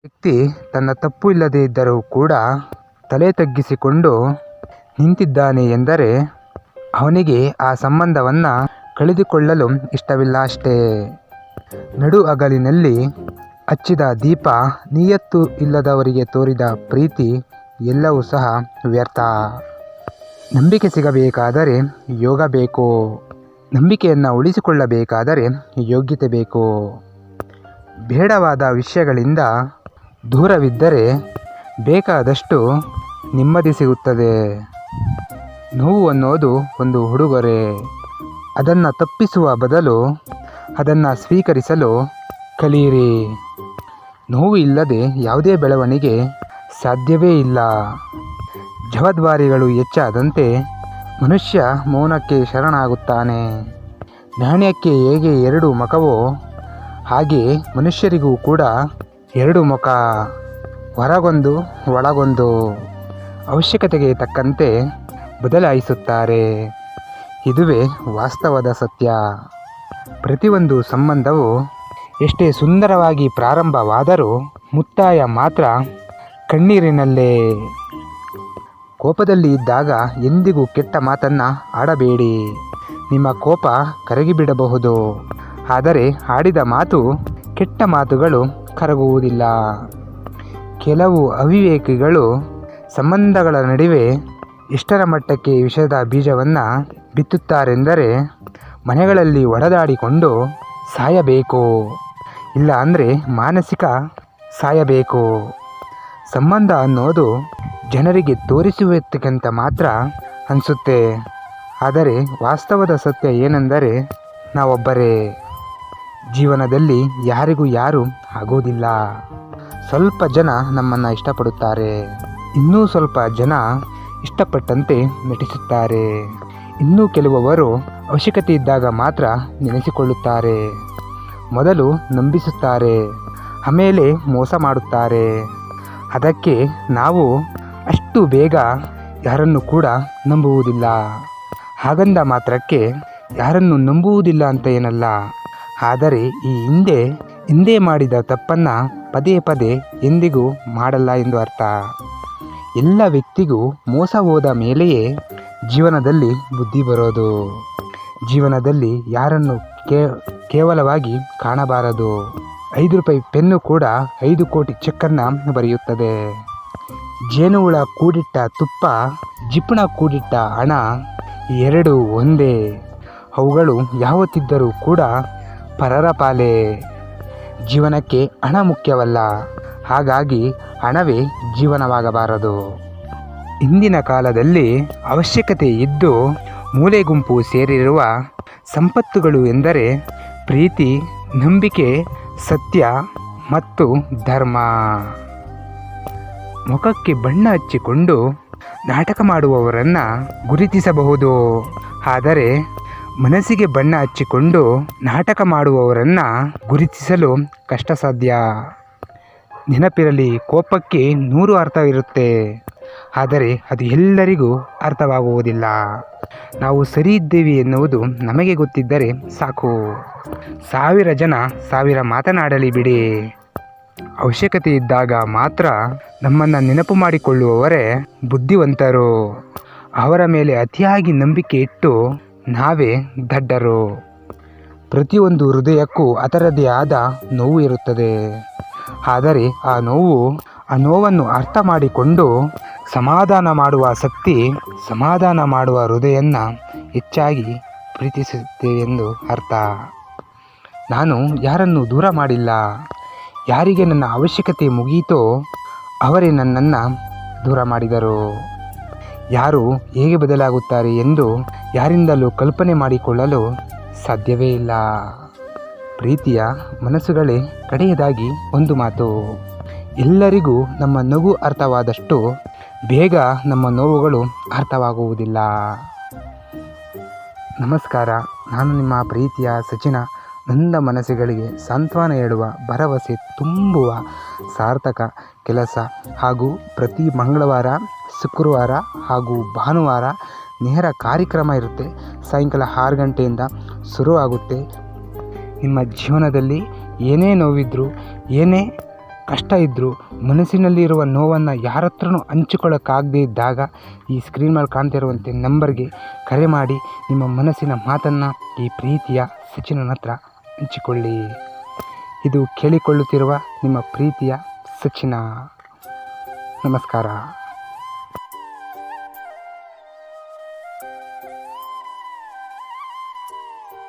ವ್ಯಕ್ತಿ ತನ್ನ ತಪ್ಪು ಇಲ್ಲದೇ ಇದ್ದರೂ ಕೂಡ ತಲೆ ತಗ್ಗಿಸಿಕೊಂಡು ನಿಂತಿದ್ದಾನೆ ಎಂದರೆ ಅವನಿಗೆ ಆ ಸಂಬಂಧವನ್ನು ಕಳೆದುಕೊಳ್ಳಲು ಇಷ್ಟವಿಲ್ಲ ಅಷ್ಟೇ. ನಡು ಹಗಲಿನಲ್ಲಿ ಹಚ್ಚಿದ ದೀಪ, ನಿಯತ್ತು ಇಲ್ಲದವರಿಗೆ ತೋರಿದ ಪ್ರೀತಿ ಎಲ್ಲವೂ ಸಹ ವ್ಯರ್ಥ. ನಂಬಿಕೆ ಸಿಗಬೇಕಾದರೆ ಯೋಗ ಬೇಕು. ನಂಬಿಕೆಯನ್ನು ಉಳಿಸಿಕೊಳ್ಳಬೇಕಾದರೆ ಯೋಗ್ಯತೆ ಬೇಕು. ಬೇಡವಾದ ವಿಷಯಗಳಿಂದ ದೂರವಿದ್ದರೆ ಬೇಕಾದಷ್ಟು ನೆಮ್ಮದಿ ಸಿಗುತ್ತದೆ. ನೋವು ಅನ್ನೋದು ಒಂದು ಉಡುಗೊರೆ. ಅದನ್ನು ತಪ್ಪಿಸುವ ಬದಲು ಅದನ್ನು ಸ್ವೀಕರಿಸಲು ಕಲಿಯಿರಿ. ನೋವು ಇಲ್ಲದೆ ಯಾವುದೇ ಬೆಳವಣಿಗೆ ಸಾಧ್ಯವೇ ಇಲ್ಲ. ಜವಾಬ್ದಾರಿಗಳು ಹೆಚ್ಚಾದಂತೆ ಮನುಷ್ಯ ಮೌನಕ್ಕೆ ಶರಣಾಗುತ್ತಾನೆ. ನಾಣ್ಯಕ್ಕೆ ಹೇಗೆ ಎರಡು ಮುಖವೋ ಹಾಗೆ ಮನುಷ್ಯರಿಗೂ ಕೂಡ ಎರಡು ಮುಖ, ಹೊರಗೊಂದು ಒಳಗೊಂದು. ಅವಶ್ಯಕತೆಗೆ ತಕ್ಕಂತೆ ಬದಲಾಯಿಸುತ್ತಾರೆ. ಇದುವೇ ವಾಸ್ತವದ ಸತ್ಯ. ಪ್ರತಿಯೊಂದು ಸಂಬಂಧವು ಎಷ್ಟೇ ಸುಂದರವಾಗಿ ಪ್ರಾರಂಭವಾದರೂ ಮುಕ್ತಾಯ ಮಾತ್ರ ಕಣ್ಣೀರಿನಲ್ಲೇ. ಕೋಪದಲ್ಲಿ ಇದ್ದಾಗ ಎಂದಿಗೂ ಕೆಟ್ಟ ಮಾತನ್ನು ಆಡಬೇಡಿ. ನಿಮ್ಮ ಕೋಪ ಕರಗಿಬಿಡಬಹುದು, ಆದರೆ ಆಡಿದ ಮಾತು, ಕೆಟ್ಟ ಮಾತುಗಳು ಕರಗುವುದಿಲ್ಲ. ಕೆಲವು ಅವಿವೇಕಿಗಳು ಸಂಬಂಧಗಳ ನಡುವೆ ಎಷ್ಟರ ಮಟ್ಟಕ್ಕೆ ವಿಷದ ಬೀಜವನ್ನು ಬಿತ್ತುತ್ತಾರೆಂದರೆ ಮನೆಗಳಲ್ಲಿ ಒಡೆದಾಡಿಕೊಂಡು ಸಾಯಬೇಕು, ಇಲ್ಲ ಅಂದರೆ ಮಾನಸಿಕ ಸಾಯಬೇಕು. ಸಂಬಂಧ ಅನ್ನೋದು ಜನರಿಗೆ ತೋರಿಸುವುದಕ್ಕಿಂತ ಮಾತ್ರ ಅನಿಸುತ್ತೆ, ಆದರೆ ವಾಸ್ತವದ ಸತ್ಯ ಏನೆಂದರೆ ನಾವೊಬ್ಬರೇ. ಜೀವನದಲ್ಲಿ ಯಾರಿಗೂ ಯಾರೂ ಆಗೋದಿಲ್ಲ. ಸ್ವಲ್ಪ ಜನ ನಮ್ಮನ್ನು ಇಷ್ಟಪಡುತ್ತಾರೆ, ಇನ್ನೂ ಸ್ವಲ್ಪ ಜನ ಇಷ್ಟಪಟ್ಟಂತೆ ನಟಿಸುತ್ತಾರೆ, ಇನ್ನೂ ಕೆಲವರು ಅವಶ್ಯಕತೆ ಇದ್ದಾಗ ಮಾತ್ರ ನೆನೆಸಿಕೊಳ್ಳುತ್ತಾರೆ. ಮೊದಲು ನಂಬಿಸುತ್ತಾರೆ, ಆಮೇಲೆ ಮೋಸ ಮಾಡುತ್ತಾರೆ. ಅದಕ್ಕೆ ನಾವು ಅಷ್ಟು ಬೇಗ ಯಾರನ್ನು ಕೂಡ ನಂಬುವುದಿಲ್ಲ. ಹಾಗಂದ ಮಾತ್ರಕ್ಕೆ ಯಾರನ್ನು ನಂಬುವುದಿಲ್ಲ ಅಂತ ಏನಲ್ಲ, ಆದರೆ ಈ ಹಿಂದೆ ಮಾಡಿದ ತಪ್ಪನ್ನು ಪದೇ ಪದೇ ಎಂದಿಗೂ ಮಾಡಲ್ಲ ಎಂದು ಅರ್ಥ. ಎಲ್ಲ ವ್ಯಕ್ತಿಗೂ ಮೋಸ ಹೋದ ಮೇಲೆಯೇ ಜೀವನದಲ್ಲಿ ಬುದ್ಧಿ ಬರೋದು. ಜೀವನದಲ್ಲಿ ಯಾರನ್ನು ಕೇವಲವಾಗಿ ಕಾಣಬಾರದು. 5 ರೂಪಾಯಿ ಪೆನ್ನು ಕೂಡ 5 ಕೋಟಿ ಚೆಕ್ಕನ್ನು ಬರೆಯುತ್ತದೆ. ಜೇನುಹುಳ ಕೂಡಿಟ್ಟ ತುಪ್ಪ, ಜಿಪುಣ ಕೂಡಿಟ್ಟ ಹಣ ಎರಡೂ ಒಂದೇ. ಅವುಗಳು ಯಾವತ್ತಿದ್ದರೂ ಕೂಡ ಪರರ ಪಾಲೇ. ಜೀವನಕ್ಕೆ ಹಣ ಮುಖ್ಯವಲ್ಲ, ಹಾಗಾಗಿ ಹಣವೇ ಜೀವನವಾಗಬಾರದು. ಇಂದಿನ ಕಾಲದಲ್ಲಿ ಅವಶ್ಯಕತೆ ಇದ್ದು ಮೂಲೆ ಗುಂಪು ಸೇರಿರುವ ಸಂಪತ್ತುಗಳು ಎಂದರೆ ಪ್ರೀತಿ, ನಂಬಿಕೆ, ಸತ್ಯ ಮತ್ತು ಧರ್ಮ. ಮುಖಕ್ಕೆ ಬಣ್ಣ ಹಚ್ಚಿಕೊಂಡು ನಾಟಕ ಮಾಡುವವರನ್ನು ಗುರುತಿಸಬಹುದು, ಆದರೆ ಮನಸ್ಸಿಗೆ ಬಣ್ಣ ಹಚ್ಚಿಕೊಂಡು ನಾಟಕ ಮಾಡುವವರನ್ನು ಗುರುತಿಸಲು ಕಷ್ಟ ಸಾಧ್ಯ. ನೆನಪಿರಲಿ, ಕೋಪಕ್ಕೆ 100 ಅರ್ಥವಿರುತ್ತೆ, ಆದರೆ ಅದು ಎಲ್ಲರಿಗೂ ಅರ್ಥವಾಗುವುದಿಲ್ಲ. ನಾವು ಸರಿ ಇದ್ದೇವೆ ಎನ್ನುವುದು ನಮಗೆ ಗೊತ್ತಿದ್ದರೆ ಸಾಕು. 1000 ಜನ 1000 ಮಾತನಾಡಲಿ ಬಿಡಿ. ಅವಶ್ಯಕತೆ ಇದ್ದಾಗ ಮಾತ್ರ ನಮ್ಮನ್ನು ನೆನಪು ಮಾಡಿಕೊಳ್ಳುವವರೇ ಬುದ್ಧಿವಂತರು. ಅವರ ಮೇಲೆ ಅತಿಯಾಗಿ ನಂಬಿಕೆ ಇಟ್ಟು ನಾವೇ ದಡ್ಡರು. ಪ್ರತಿಯೊಂದು ಹೃದಯಕ್ಕೂ ಅದರದೇ ಆದ ನೋವು ಇರುತ್ತದೆ, ಆದರೆ ಆ ನೋವನ್ನು ಅರ್ಥ ಮಾಡಿಕೊಂಡು ಸಮಾಧಾನ ಮಾಡುವ ಶಕ್ತಿ, ಸಮಾಧಾನ ಮಾಡುವ ಹೃದಯವನ್ನು ಹೆಚ್ಚಾಗಿ ಪ್ರೀತಿಸುತ್ತೇವೆಂದು ಅರ್ಥ. ನಾನು ಯಾರನ್ನು ದೂರ ಮಾಡಿಲ್ಲ. ಯಾರಿಗೆ ನನ್ನ ಅವಶ್ಯಕತೆ ಮುಗಿಯಿತೋ ಅವರೇ ನನ್ನನ್ನು ದೂರ ಮಾಡಿದರು. ಯಾರು ಹೇಗೆ ಬದಲಾಗುತ್ತಾರೆ ಎಂದು ಯಾರಿಂದಲೂ ಕಲ್ಪನೆ ಮಾಡಿಕೊಳ್ಳಲು ಸಾಧ್ಯವೇ ಇಲ್ಲ. ಪ್ರೀತಿಯ ಮನಸ್ಸುಗಳೇ, ಕಡೆಯದಾಗಿ ಒಂದು ಮಾತು. ಎಲ್ಲರಿಗೂ ನಮ್ಮ ನಗು ಅರ್ಥವಾದಷ್ಟು ಬೇಗ ನಮ್ಮ ನೋವುಗಳು ಅರ್ಥವಾಗುವುದಿಲ್ಲ. ನಮಸ್ಕಾರ. ನಾನು ನಿಮ್ಮ ಪ್ರೀತಿಯ ಸಚಿನ. ನೊಂದ ಮನಸ್ಸುಗಳಿಗೆ ಸಾಂತ್ವನ ಹೇಳುವ, ಭರವಸೆ ತುಂಬುವ ಸಾರ್ಥಕ ಕೆಲಸ ಹಾಗೂ ಪ್ರತಿ ಮಂಗಳವಾರ, ಶುಕ್ರವಾರ ಹಾಗೂ ಭಾನುವಾರ ನೇರ ಕಾರ್ಯಕ್ರಮ ಇರುತ್ತೆ. ಸಾಯಂಕಾಲ 6 ಗಂಟೆಯಿಂದ ಶುರುವಾಗುತ್ತೆ. ನಿಮ್ಮ ಜೀವನದಲ್ಲಿ ಏನೇ ನೋವಿದ್ರೂ, ಏನೇ ಕಷ್ಟ ಇದ್ದರೂ ಮನಸ್ಸಿನಲ್ಲಿರುವ ನೋವನ್ನು ಯಾರ ಹತ್ರನೂ ಹಂಚಿಕೊಳ್ಳೋಕ್ಕಾಗದೇ ಇದ್ದಾಗ ಈ ಸ್ಕ್ರೀನ್ ಮೇಲೆ ಕಾಣ್ತಿರುವಂತೆ ನಂಬರ್ಗೆ ಕರೆ ಮಾಡಿ ನಿಮ್ಮ ಮನಸ್ಸಿನ ಮಾತನ್ನು ಈ ಪ್ರೀತಿಯ ಸಚಿನನ ಹತ್ರ ಹಂಚಿಕೊಳ್ಳಿ. ಇದು ಕೇಳಿಕೊಳ್ಳುತ್ತಿರುವ ನಿಮ್ಮ ಪ್ರೀತಿಯ ಸಚಿನ. ನಮಸ್ಕಾರ.